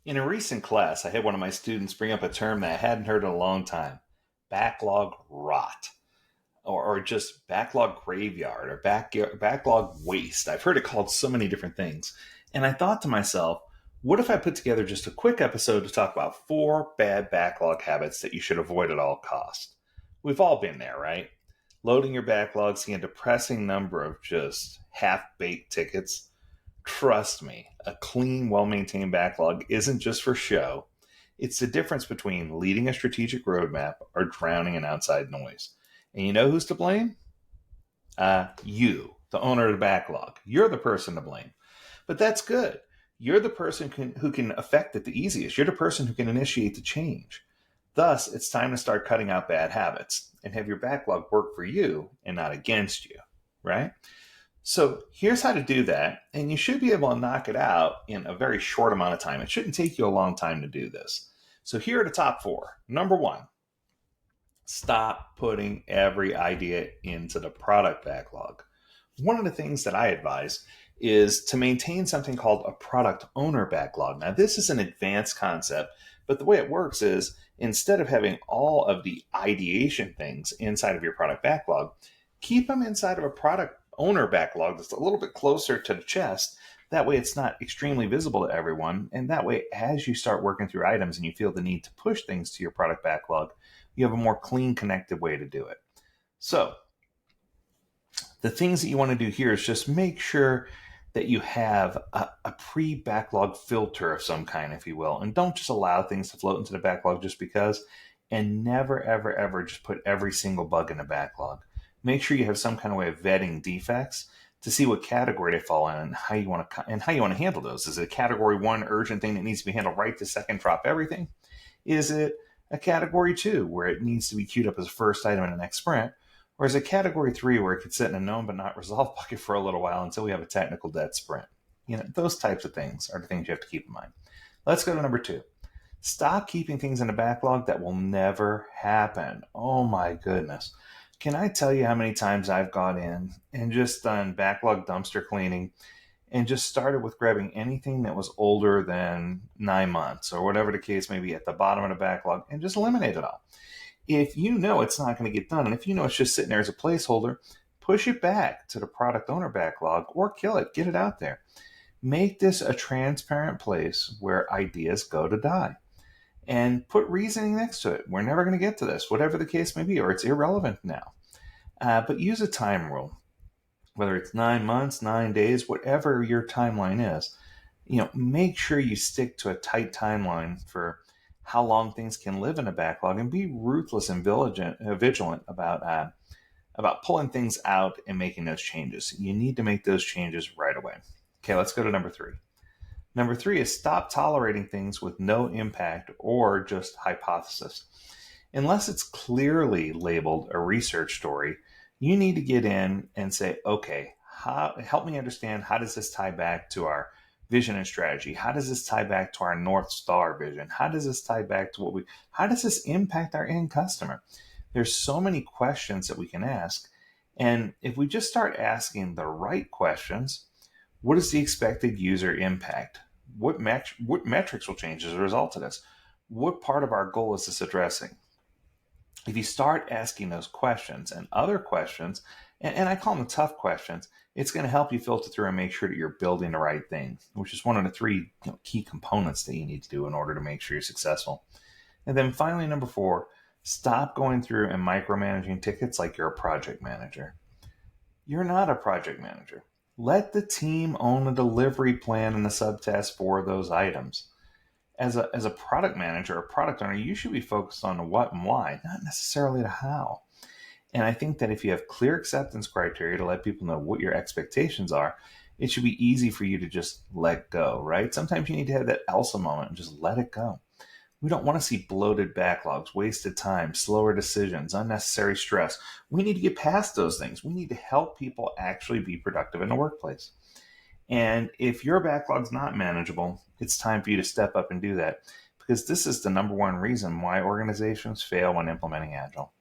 In a recent class, I had one of my students bring up a term that I hadn't heard in a long time: backlog rot, or just backlog graveyard, or backlog waste. I've heard it called so many different things. And I thought to myself, what if I put together just a quick episode to talk about 4 bad backlog habits that you should avoid at all costs? We've all been there, right? Loading your backlog, seeing a depressing number of just half baked tickets. Trust me, a clean, well maintained backlog isn't just for show. It's the difference between leading a strategic roadmap or drowning in outside noise. And you know who's to blame? You, the owner of the backlog. You're the person to blame. But that's good. You're the person who can affect it the easiest. You're the person who can initiate the change. Thus, it's time to start cutting out bad habits and have your backlog work for you and not against you, right? So here's how to do that, and you should be able to knock it out in a very short amount of time. It shouldn't take you a long time to do this. So here are the top 4. Number 1, stop putting every idea into the product backlog. One of the things that I advise is to maintain something called a product owner backlog. Now, this is an advanced concept, but the way it works is instead of having all of the ideation things inside of your product backlog, keep them inside of a product owner backlog that's a little bit closer to the chest. That way it's not extremely visible to everyone. And that way, as you start working through items and you feel the need to push things to your product backlog, you have a more clean, connected way to do it. So the things that you want to do here is just make sure that you have a pre-backlog filter of some kind, if you will, and don't just allow things to float into the backlog just because, and never, ever, ever just put every single bug in the backlog. Make sure you have some kind of way of vetting defects to see what category they fall in and how you want to handle those. Is it a category 1 urgent thing that needs to be handled right this second, drop everything? Is it a category 2 where it needs to be queued up as a first item in the next sprint? Or is it category 3 where it could sit in a known but not resolved bucket for a little while until we have a technical debt sprint? Those types of things are the things you have to keep in mind. Let's go to number 2. Stop keeping things in a backlog that will never happen. Oh my goodness. Can I tell you how many times I've gone in and just done backlog dumpster cleaning and just started with grabbing anything that was older than 9 months or whatever the case may be at the bottom of the backlog and just eliminate it all? If you know it's not going to get done, and if you know it's just sitting there as a placeholder, push it back to the product owner backlog or kill it, get it out there. Make this a transparent place where ideas go to die. And put reasoning next to it. We're never going to get to this, whatever the case may be, or it's irrelevant now. But use a time rule, whether it's 9 months, 9 days, whatever your timeline is. Make sure you stick to a tight timeline for how long things can live in a backlog, and be ruthless and vigilant about pulling things out and making those changes. You need to make those changes right away. Okay, let's go to number 3. Number 3 is stop tolerating things with no impact or just hypothesis. Unless it's clearly labeled a research story, you need to get in and say, okay, help me understand, how does this tie back to our vision and strategy? How does this tie back to our North Star vision? How does this tie back to how does this impact our end customer? There's so many questions that we can ask. And if we just start asking the right questions, what is the expected user impact? What metrics will change as a result of this? What part of our goal is this addressing? If you start asking those questions and other questions, and I call them tough questions, it's going to help you filter through and make sure that you're building the right thing, which is one of the 3 key components that you need to do in order to make sure you're successful. And then finally, number 4, stop going through and micromanaging tickets like you're a project manager. You're not a project manager. Let the team own a delivery plan and a subtask for those items. As a product manager or product owner, you should be focused on the what and why, not necessarily the how. And I think that if you have clear acceptance criteria to let people know what your expectations are, it should be easy for you to just let go, right? Sometimes you need to have that Elsa moment and just let it go. We don't want to see bloated backlogs, wasted time, slower decisions, unnecessary stress. We need to get past those things. We need to help people actually be productive in the workplace. And if your backlog's not manageable, it's time for you to step up and do that, because this is the number 1 reason why organizations fail when implementing Agile.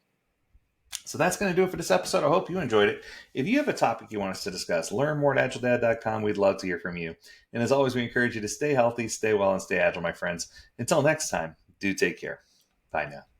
So that's going to do it for this episode. I hope you enjoyed it. If you have a topic you want us to discuss, learn more at AgileDad.com. We'd love to hear from you. And as always, we encourage you to stay healthy, stay well, and stay agile, my friends. Until next time, do take care. Bye now.